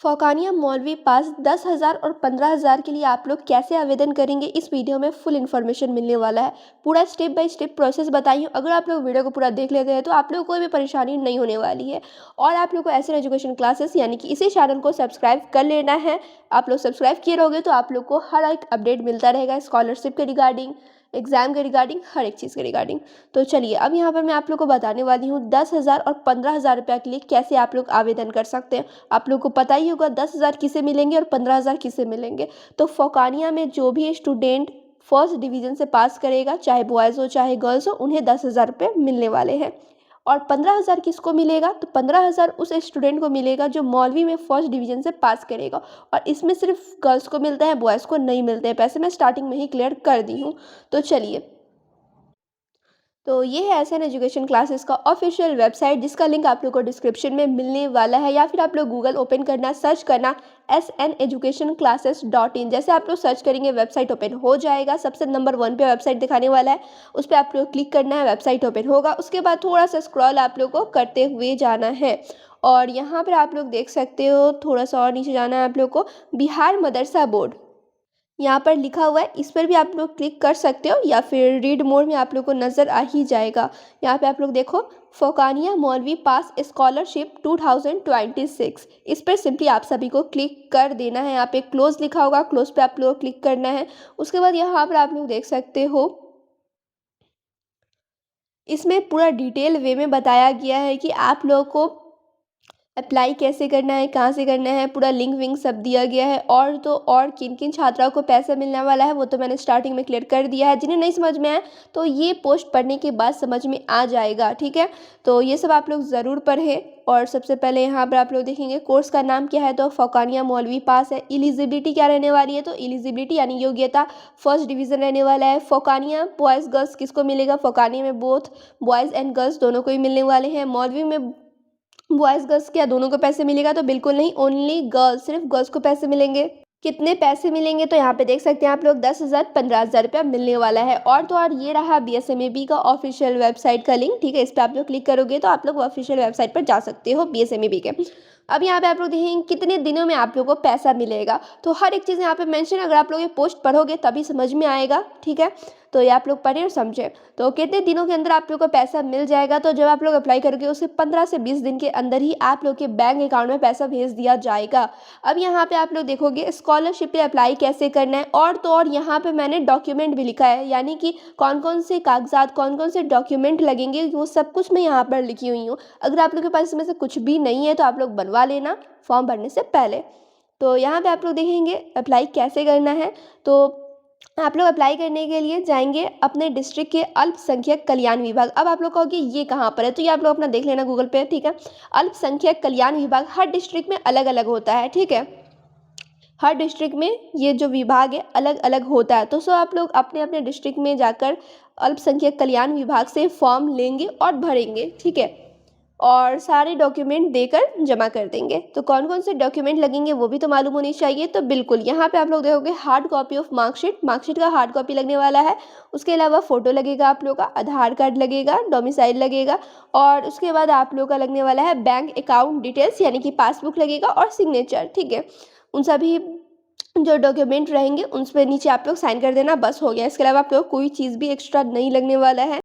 फ़ौक़ानिया मौलवी पास 10,000 और 15,000 के लिए आप लोग कैसे आवेदन करेंगे, इस वीडियो में फुल इन्फॉर्मेशन मिलने वाला है। पूरा स्टेप बाय स्टेप प्रोसेस बताई हूँ। अगर आप लोग वीडियो को पूरा देख लेते हैं तो आप लोग को कोई भी परेशानी नहीं होने वाली है। और आप लोग को ऐसे एजुकेशन क्लासेस यानी कि इसी चैनल को सब्सक्राइब कर लेना है। आप लोग सब्सक्राइब किए रहोगे तो आप लोग को हर एक अपडेट मिलता रहेगा, स्कॉलरशिप के रिगार्डिंग, एग्जाम के रिगार्डिंग, हर एक चीज़ के रिगार्डिंग। तो चलिए अब यहाँ पर मैं आप लोग को बताने वाली हूँ 10,000 और 15,000 रुपये के लिए कैसे आप लोग आवेदन कर सकते हैं। आप लोग को पता ही होगा 10,000 किसे मिलेंगे और 15,000 किसे मिलेंगे। तो फ़ौक़ानिया में जो भी स्टूडेंट फर्स्ट डिवीज़न से पास करेगा, चाहे बॉयज़ हो चाहे गर्ल्स हो, उन्हें 10,000 रुपये मिलने वाले हैं। और 15,000 किसको मिलेगा, तो 15,000 उस स्टूडेंट को मिलेगा जो मौलवी में फर्स्ट डिवीज़न से पास करेगा। और इसमें सिर्फ गर्ल्स को मिलता है, बॉयज़ को नहीं मिलते हैं पैसे। मैं स्टार्टिंग में ही क्लियर कर दी हूँ। तो चलिए, तो ये है एसएन एजुकेशन क्लासेस का ऑफिशियल वेबसाइट, जिसका लिंक आप लोग को डिस्क्रिप्शन में मिलने वाला है, या फिर आप लोग गूगल ओपन करना, सर्च करना SN educationclasses.in। जैसे आप लोग सर्च करेंगे वेबसाइट ओपन हो जाएगा। सबसे नंबर 1 पे वेबसाइट दिखाने वाला है, उस पर आप लोग क्लिक करना है, वेबसाइट ओपन होगा। उसके बाद थोड़ा सा स्क्रॉल आप लोग को करते हुए जाना है और यहाँ पर आप लोग देख सकते हो, थोड़ा सा और नीचे जाना है आप लोग को, बिहार मदरसा बोर्ड यहाँ पर लिखा हुआ है, इस पर भी आप लोग क्लिक कर सकते हो, या फिर रीड मोर में आप लोग को नज़र आ ही जाएगा। यहाँ पे आप लोग देखो, फ़ौक़ानिया मौलवी पास स्कॉलरशिप 2026, इस पर सिंपली आप सभी को क्लिक कर देना है। यहाँ पे क्लोज लिखा होगा, क्लोज पे आप लोग को क्लिक करना है। उसके बाद यहाँ पर आप लोग देख सकते हो, इसमें पूरा डिटेल वे में बताया गया है कि आप लोगों को अप्लाई कैसे करना है, कहाँ से करना है, पूरा लिंक विंक सब दिया गया है। और तो और किन किन छात्राओं को पैसा मिलने वाला है वो तो मैंने स्टार्टिंग में क्लियर कर दिया है। जिन्हें नहीं समझ में आया तो ये पोस्ट पढ़ने के बाद समझ में आ जाएगा, ठीक है। तो ये सब आप लोग ज़रूर पढ़ें। और सबसे पहले यहाँ पर आप लोग देखेंगे कोर्स का नाम क्या है, तो फ़ौक़ानिया मौलवी पास है। एलिजिबिलिटी क्या रहने वाली है, तो एलिजिबिलिटी यानी योग्यता फर्स्ट डिवीज़न रहने वाला है। फ़ौक़ानिया बॉयज़ गर्ल्स किसको मिलेगा, फ़ौक़ानिया में बोथ बॉयज़ एंड गर्ल्स दोनों को ही मिलने वाले हैं। मौलवी में बॉयज़ गर्ल्स क्या दोनों को पैसे मिलेगा, तो बिल्कुल नहीं, ओनली गर्ल्स, सिर्फ गर्ल्स को पैसे मिलेंगे। कितने पैसे मिलेंगे, तो यहाँ पे देख सकते हैं आप लोग 10,000 15,000 रुपया मिलने वाला है। और तो और ये रहा BSMAB का ऑफिशियल वेबसाइट का लिंक, ठीक है। इस पर आप लोग क्लिक करोगे तो आप लोग ऑफिशियल वेबसाइट पर जा सकते हो BSMAB के। अब यहाँ पे आप लोग देखेंगे कितने दिनों में आप लोगों को पैसा मिलेगा, तो हर एक चीज़ यहाँ पे मेंशन, अगर आप लोग ये पोस्ट पढ़ोगे तभी समझ में आएगा, ठीक है। तो ये आप लोग पढ़ें और समझें। तो कितने दिनों के अंदर आप लोग को पैसा मिल जाएगा, तो जब आप लोग अप्लाई करोगे उसके 15 से 20 दिन के अंदर ही आप लोग के बैंक अकाउंट में पैसा भेज दिया जाएगा। अब यहाँ पे आप लोग देखोगे स्कॉलरशिप पे अप्लाई कैसे करना है। और तो और यहाँ पे मैंने डॉक्यूमेंट भी लिखा है, यानी कि कौन कौन से कागजात, कौन कौन से डॉक्यूमेंट लगेंगे, वो सब कुछ मैं यहाँ पर लिखी हुई हूँ। अगर आप लोग के पास इसमें से कुछ भी नहीं है तो आप लोग बनवा लेना फॉर्म भरने से पहले। तो यहाँ पे आप लोग देखेंगे अप्लाई कैसे करना है। तो आप लोग अप्लाई करने के लिए जाएंगे अपने डिस्ट्रिक्ट के अल्पसंख्यक कल्याण विभाग। अब आप लोग कहोगे ये कहाँ पर है, तो ये आप लोग अपना देख लेना गूगल पे, ठीक है। अल्पसंख्यक कल्याण विभाग हर डिस्ट्रिक्ट में अलग अलग होता है, ठीक है। हर डिस्ट्रिक्ट में ये जो विभाग है अलग अलग होता है। तो सो आप लोग अपने अपने डिस्ट्रिक्ट में जाकर अल्पसंख्यक कल्याण विभाग से फॉर्म लेंगे और भरेंगे, ठीक है। और सारे डॉक्यूमेंट देकर जमा कर देंगे। तो कौन कौन से डॉक्यूमेंट लगेंगे वो भी तो मालूम होनी चाहिए। तो बिल्कुल यहाँ पे आप लोग देखोगे हार्ड कॉपी ऑफ मार्कशीट का हार्ड कॉपी लगने वाला है। उसके अलावा फ़ोटो लगेगा आप लोग का, आधार कार्ड लगेगा, डोमिसाइल लगेगा, और उसके बाद आप लोग का लगने वाला है बैंक अकाउंट डिटेल्स यानी कि पासबुक लगेगा, और सिग्नेचर, ठीक है। उन सभी जो डॉक्यूमेंट रहेंगे उन पर नीचे आप लोग साइन कर देना, बस हो गया। इसके अलावा आप लोग कोई चीज़ भी एक्स्ट्रा नहीं लगने वाला है।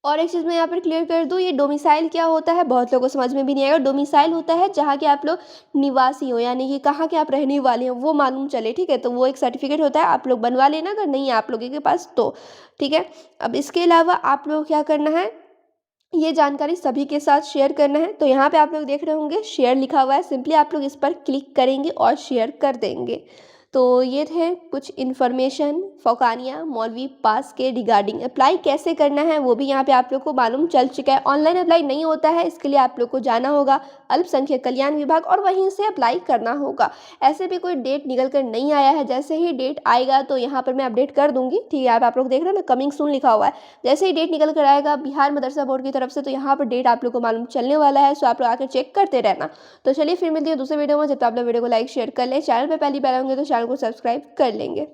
और एक चीज़ मैं यहाँ पर क्लियर कर दूँ, ये डोमिसाइल क्या होता है, बहुत लोगों को समझ में भी नहीं आएगा। डोमिसाइल होता है जहाँ के आप लोग निवासी हो, यानी कि कहाँ के आप रहने वाले हैं वो मालूम चले, ठीक है। तो वो एक सर्टिफिकेट होता है, आप लोग बनवा लेना अगर नहीं है आप लोगों के पास तो, ठीक है। अब इसके अलावा आप लोग क्या करना है, ये जानकारी सभी के साथ शेयर करना है। तो यहाँ पे आप लोग देख रहे होंगे शेयर लिखा हुआ है, सिंपली आप लोग इस पर क्लिक करेंगे और शेयर कर देंगे। तो ये थे कुछ इन्फॉर्मेशन फ़ौक़ानिया मौलवी पास के रिगार्डिंग। अप्लाई कैसे करना है वो भी यहाँ पे आप लोग को मालूम चल चुका है। ऑनलाइन अप्लाई नहीं होता है, इसके लिए आप लोग को जाना होगा अल्पसंख्यक कल्याण विभाग और वहीं से अप्लाई करना होगा। ऐसे भी कोई डेट निकल कर नहीं आया है, जैसे ही डेट आएगा तो यहाँ पर मैं अपडेट कर दूँगी, ठीक है। यहाँ पर आप लोग देख रहे हैं ना, कमिंग सून लिखा हुआ है। जैसे ही डेट निकल कर आएगा बिहार मदरसा बोर्ड की तरफ से, तो यहाँ पर डेट आप लोग को मालूम चलने वाला है। सो आप लोग आकर चेक करते रहना। तो चलिए फिर मिलती है दूसरे वीडियो में, जब तक आप लोग वीडियो को लाइक शेयर कर लें। चैनल पर पहली बार होंगे तो चैनल को सब्सक्राइब कर लेंगे।